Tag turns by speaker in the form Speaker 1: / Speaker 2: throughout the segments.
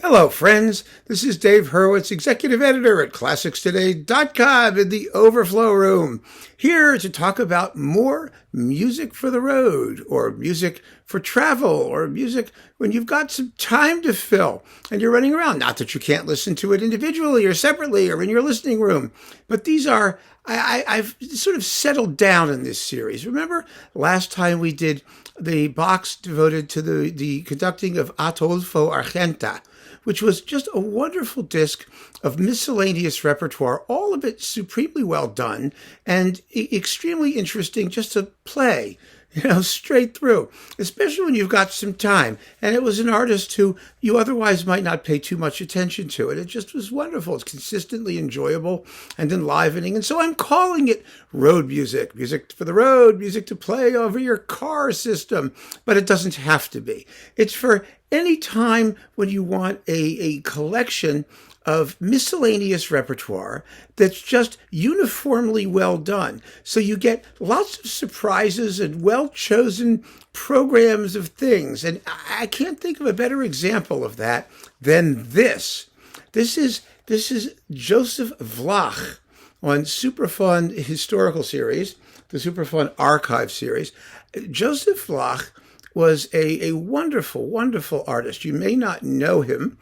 Speaker 1: Hello, friends. This is Dave Hurwitz, executive editor at ClassicsToday.com in the Overflow Room, here to talk about more music for the road, or music for travel, or music when you've got some time to fill and you're running around. Not that you can't listen to it individually or separately or in your listening room, but these are, I've sort of settled down in this series. Remember last time we did the box devoted to the conducting of Ataulfo Argenta, which was just a wonderful disc of miscellaneous repertoire, all of it supremely well done and extremely interesting just to play, straight through, especially when you've got some time. And it was an artist who you otherwise might not pay too much attention to. And it just was wonderful. It's consistently enjoyable and enlivening. And so I'm calling it road music, music for the road, music to play over your car system. But it doesn't have to be. It's for any time when you want a collection of miscellaneous repertoire that's just uniformly well done. So you get lots of surprises and well-chosen programs of things. And I can't think of a better example of that than this. This is Joseph Vlach on Supraphon Historical Series, the Supraphon Archive Series. Joseph Vlach was a wonderful, wonderful artist. You may not know him.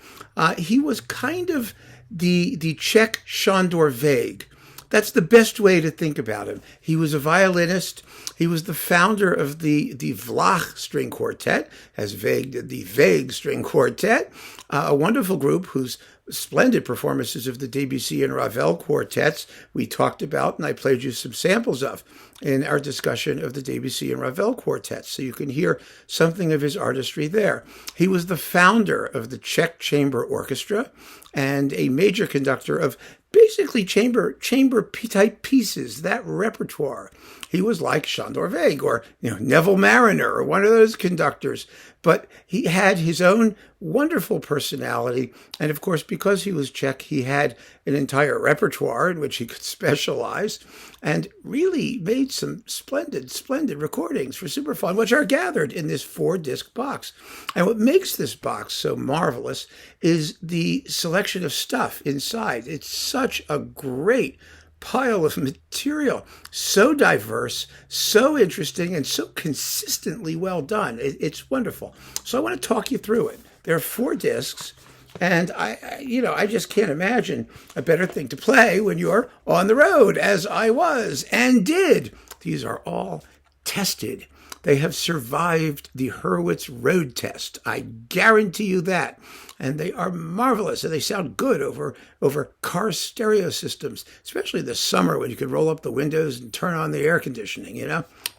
Speaker 1: He was kind of the Czech Chamber Orchestra. That's the best way to think about him. He was a violinist. He was the founder of the Vlach String Quartet, as Vague did the Vague String Quartet, a wonderful group whose splendid performances of the Debussy and Ravel quartets we talked about, and I played you some samples of in our discussion of the Debussy and Ravel quartets, so you can hear something of his artistry there. He was the founder of the Czech Chamber Orchestra and a major conductor of basically chamber type pieces, that repertoire. He was like Sándor Vég or Neville Mariner or one of those conductors, but he had his own wonderful personality. And of course, because he was Czech, he had an entire repertoire in which he could specialize and really made some splendid recordings for Supraphon, which are gathered in this 4-disc box. And what makes this box so marvelous is the selection of stuff inside. It's such a great pile of material, so diverse, so interesting, and so consistently well done. It's wonderful. So I want to talk you through it. There are 4 discs, and I just can't imagine a better thing to play when you're on the road, as I was and did. These are all tested. They have survived the Hurwitz road test. I guarantee you that. And they are marvelous, and they sound good over car stereo systems, especially this summer when you could roll up the windows and turn on the air conditioning,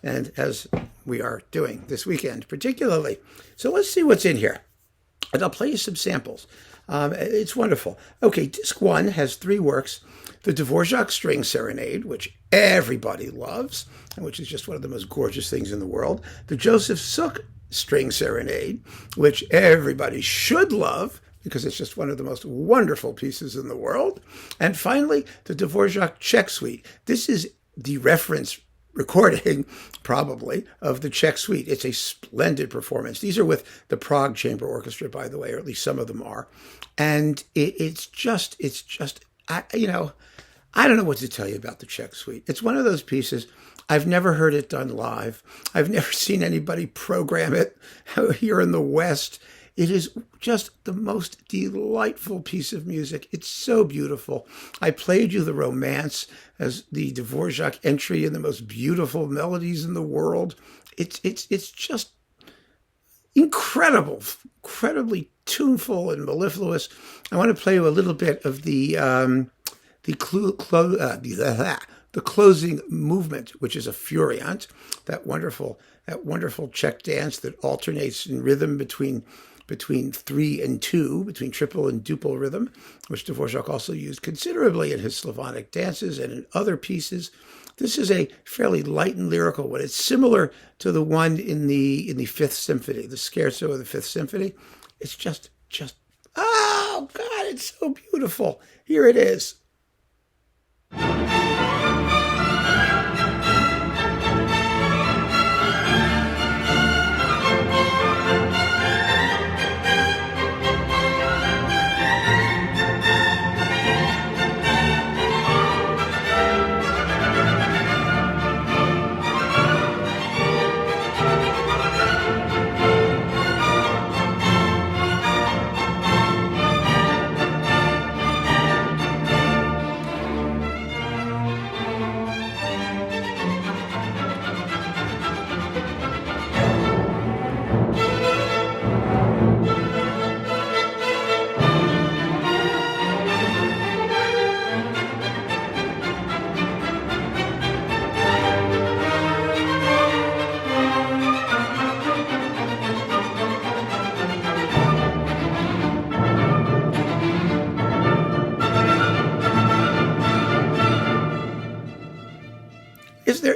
Speaker 1: and as we are doing this weekend particularly. So let's see what's in here. And I'll play you some samples. It's wonderful. Okay, disc 1 has 3 works. The Dvořák String Serenade, which everybody loves, and which is just one of the most gorgeous things in the world. The Joseph Suk String Serenade, which everybody should love, because it's just one of the most wonderful pieces in the world. And finally, the Dvořák Czech Suite. This is the reference recording, probably, of the Czech Suite. It's a splendid performance. These are with the Prague Chamber Orchestra, by the way, or at least some of them are. And it's just, I don't know what to tell you about the Czech Suite. It's one of those pieces. I've never heard it done live. I've never seen anybody program it here in the West. It is just the most delightful piece of music. It's so beautiful. I played you the Romance as the Dvořák entry in the most beautiful melodies in the world. It's just incredibly tuneful and mellifluous. I want to play you a little bit of the closing movement, which is a furiant, that wonderful Czech dance that alternates in rhythm between 3 and 2, between triple and duple rhythm, which Dvořák also used considerably in his Slavonic dances and in other pieces. This is a fairly light and lyrical one. It's similar to the one in the Fifth Symphony, the Scherzo of the Fifth Symphony. It's just, oh God, it's so beautiful. Here it is.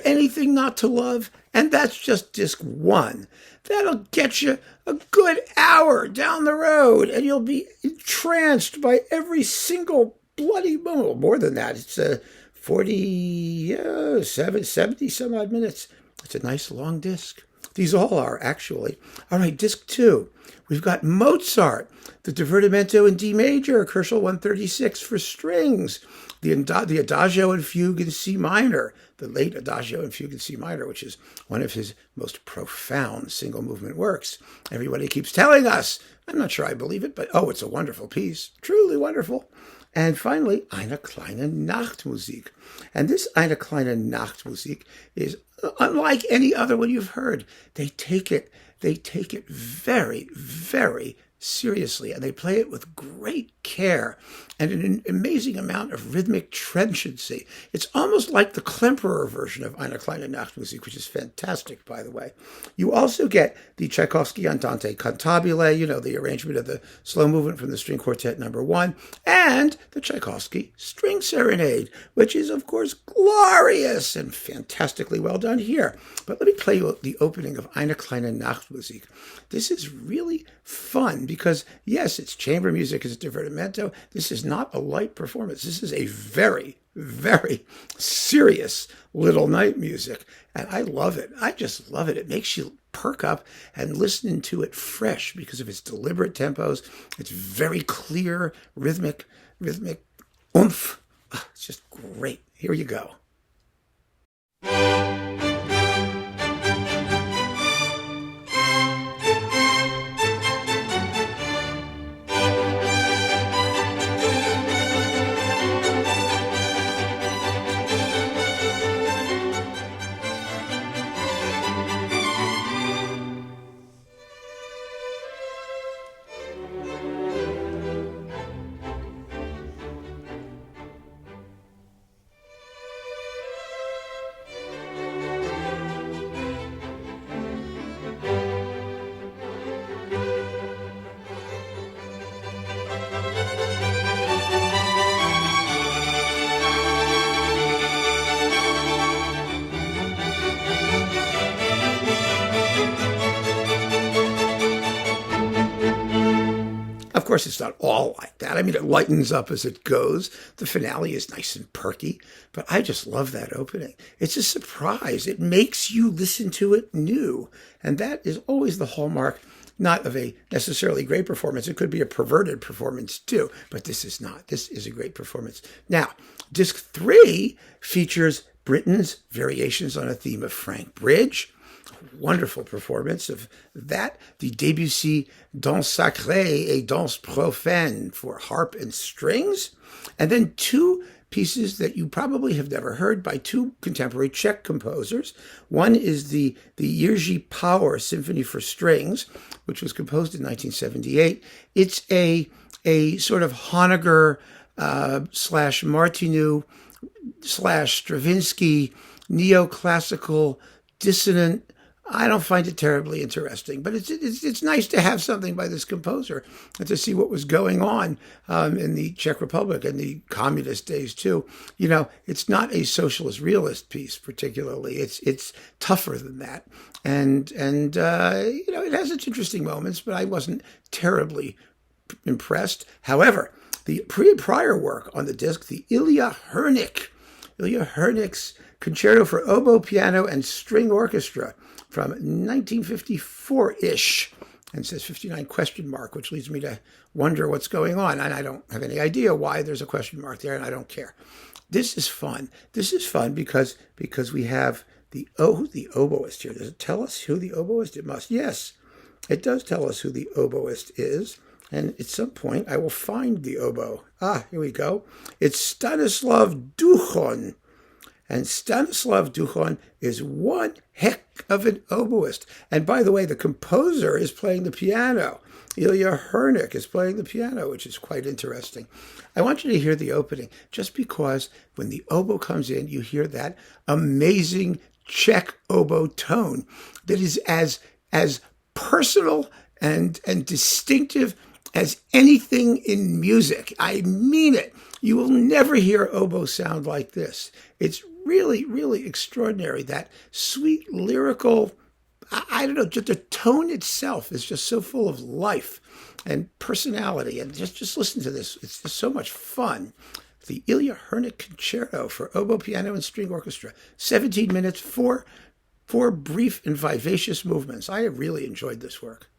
Speaker 1: anything not to love? And that's just disc 1. That'll get you a good hour down the road, and you'll be entranced by every single bloody moment. More than that. It's 70 some odd minutes. It's a nice long disc. These all are, actually. All right, disc 2. We've got Mozart, the Divertimento in D major, Purcell 136 for strings, the Adagio and Fugue in C minor, the late Adagio and Fugue in C minor, which is one of his most profound single movement works. Everybody keeps telling us. I'm not sure I believe it, but it's a wonderful piece. Truly wonderful. And finally, Eine kleine Nachtmusik. And this Eine kleine Nachtmusik is unlike any other one you've heard. They take it very, very seriously, and they play it with great care and an amazing amount of rhythmic trenchancy. It's almost like the Klemperer version of Eine kleine Nachtmusik, which is fantastic, by the way. You also get the Tchaikovsky Andante Cantabile, the arrangement of the slow movement from the String Quartet No. 1, and the Tchaikovsky String Serenade, which is, of course, glorious and fantastically well done here. But let me play you the opening of Eine kleine Nachtmusik. This is really fun because, yes, it's chamber music, it's divertimento. This is not a light performance. This is a very, very serious little night music. And I love it. I just love it. It makes you perk up and listen to it fresh because of its deliberate tempos. It's very clear, rhythmic oomph. It's just great. Here you go. Of course, it's not all like that. I mean, it lightens up as it goes. The finale is nice and perky, but I just love that opening. It's a surprise. It makes you listen to it new. And that is always the hallmark, not of a necessarily great performance. It could be a perverted performance too, but this is not. This is a great performance. Now, disc 3 features Britten's Variations on a Theme of Frank Bridge. Wonderful performance of that. The Debussy Danse Sacrée et Danse Profane for harp and strings. And then 2 pieces that you probably have never heard by 2 contemporary Czech composers. One is the Jiří Power Symphony for Strings, which was composed in 1978. It's a sort of Honegger / Martinu / Stravinsky neoclassical dissonant. I don't find it terribly interesting, but it's nice to have something by this composer and to see what was going on in the Czech Republic and the communist days too. It's not a socialist realist piece particularly. It's tougher than that, and it has its interesting moments, but I wasn't terribly impressed. However, the prior work on the disc, the Ilya Hernick's Concerto for Oboe, Piano, and String Orchestra from 1954-ish, and says 59 question mark, which leads me to wonder what's going on. And I don't have any idea why there's a question mark there, and I don't care. This is fun. This is fun because we have the oboist here. Does it tell us who the oboist? It must. Yes, it does tell us who the oboist is. And at some point, I will find the oboe. Here we go. It's Stanislav Duchon. And Stanislav Duchon is one heck of an oboist. And by the way, the composer is playing the piano. Ilya Hernick is playing the piano, which is quite interesting. I want you to hear the opening, just because when the oboe comes in, you hear that amazing Czech oboe tone that is as personal and distinctive as anything in music. I mean it. You will never hear oboe sound like this. It's really, really extraordinary. That sweet lyrical, I don't know, just the tone itself is just so full of life and personality. And just listen to this. It's just so much fun. The Ilya Hernick Concerto for oboe, piano, and string orchestra. 17 minutes, four brief and vivacious movements. I have really enjoyed this work.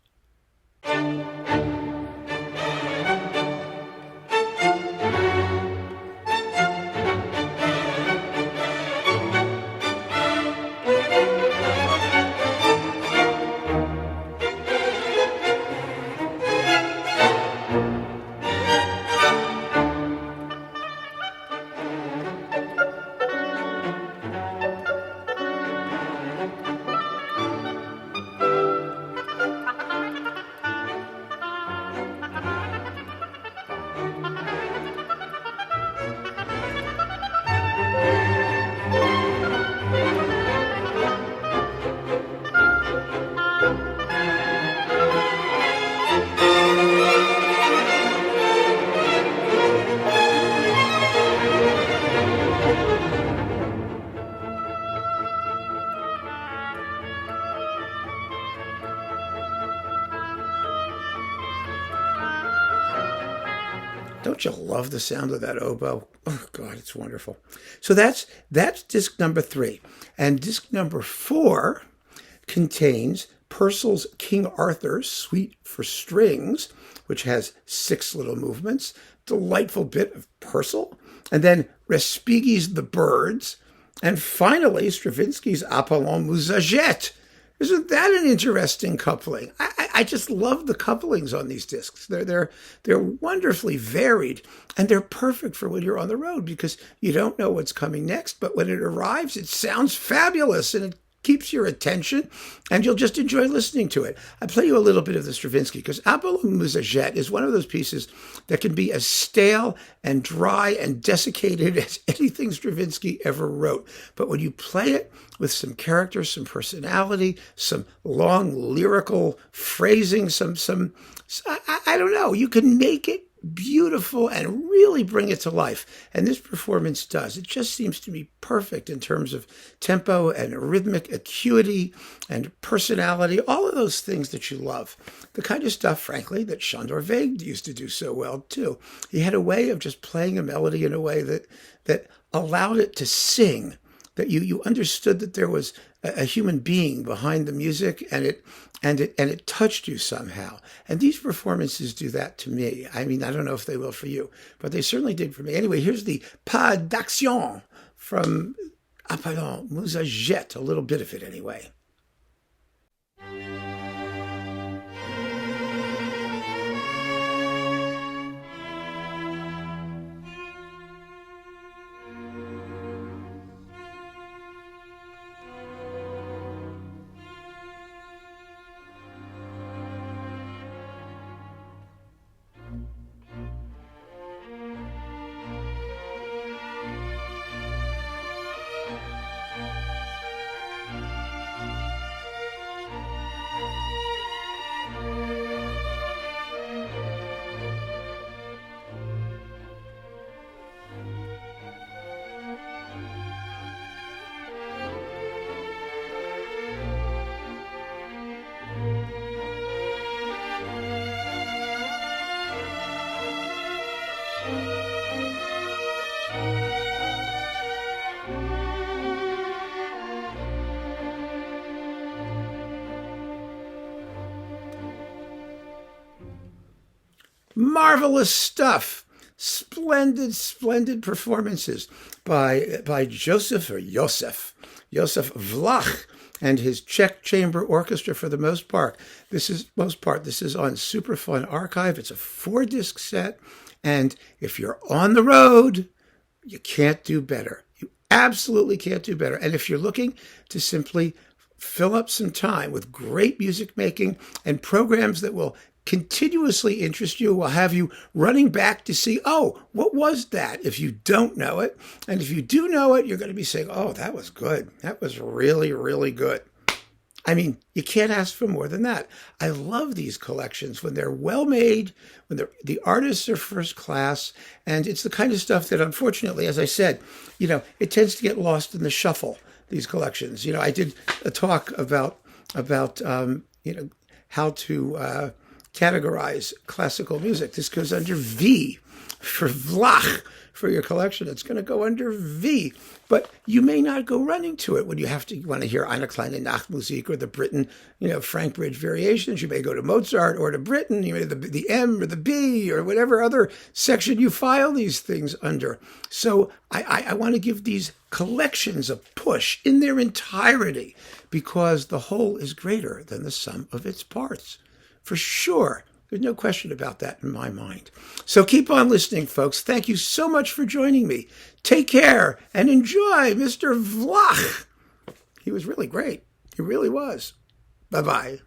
Speaker 1: Don't you love the sound of that oboe? Oh, God, it's wonderful. So that's disc number 3. And disc number 4 contains Purcell's King Arthur Suite for Strings, which has 6 little movements, delightful bit of Purcell, and then Respighi's The Birds, and finally Stravinsky's Apollon Musagette. Isn't that an interesting coupling? I just love the couplings on these discs. They're wonderfully varied, and they're perfect for when you're on the road because you don't know what's coming next, but when it arrives, it sounds fabulous, and it keeps your attention, and you'll just enjoy listening to it. I'll play you a little bit of the Stravinsky, because Apollon Musagette is one of those pieces that can be as stale and dry and desiccated as anything Stravinsky ever wrote. But when you play it with some character, some personality, some long lyrical phrasing, I don't know, you can make it beautiful and really bring it to life. And this performance does. It just seems to me perfect in terms of tempo and rhythmic acuity and personality, all of those things that you love. The kind of stuff, frankly, that Sándor Végh used to do so well, too. He had a way of just playing a melody in a way that allowed it to sing, that you understood that there was a human being behind the music, and it touched you somehow. And these performances do that to me. I mean, I don't know if they will for you, but they certainly did for me. Anyway, here's the Pas d'Action from Apollon Musagette, a little bit of it anyway. Marvelous stuff. Splendid, splendid performances by Josef Vlach and his Czech Chamber Orchestra for the most part. This is on Supraphon Archive. It's a 4-disc set, and if you're on the road, you can't do better. You absolutely can't do better. And if you're looking to simply fill up some time with great music making and programs that will continuously interest you, will have you running back to see, oh, what was that, if you don't know it. And if you do know it, you're going to be saying, oh, that was good. That was really, really good. I mean, you can't ask for more than that. I love these collections when they're well made, when the artists are first class, and it's the kind of stuff that, unfortunately, as I said, it tends to get lost in the shuffle, these collections. I did a talk about how to categorize classical music. This goes under V for Vlach. For your collection, it's going to go under V, but you may not go running to it when you want to hear Eine kleine Nachtmusik or the Britten, Frank Bridge variations. You may go to Mozart or to Britten, the M or the B or whatever other section you file these things under. So I want to give these collections a push in their entirety because the whole is greater than the sum of its parts, for sure. There's no question about that in my mind. So keep on listening, folks. Thank you so much for joining me. Take care and enjoy Mr. Vlach. He was really great. He really was. Bye-bye.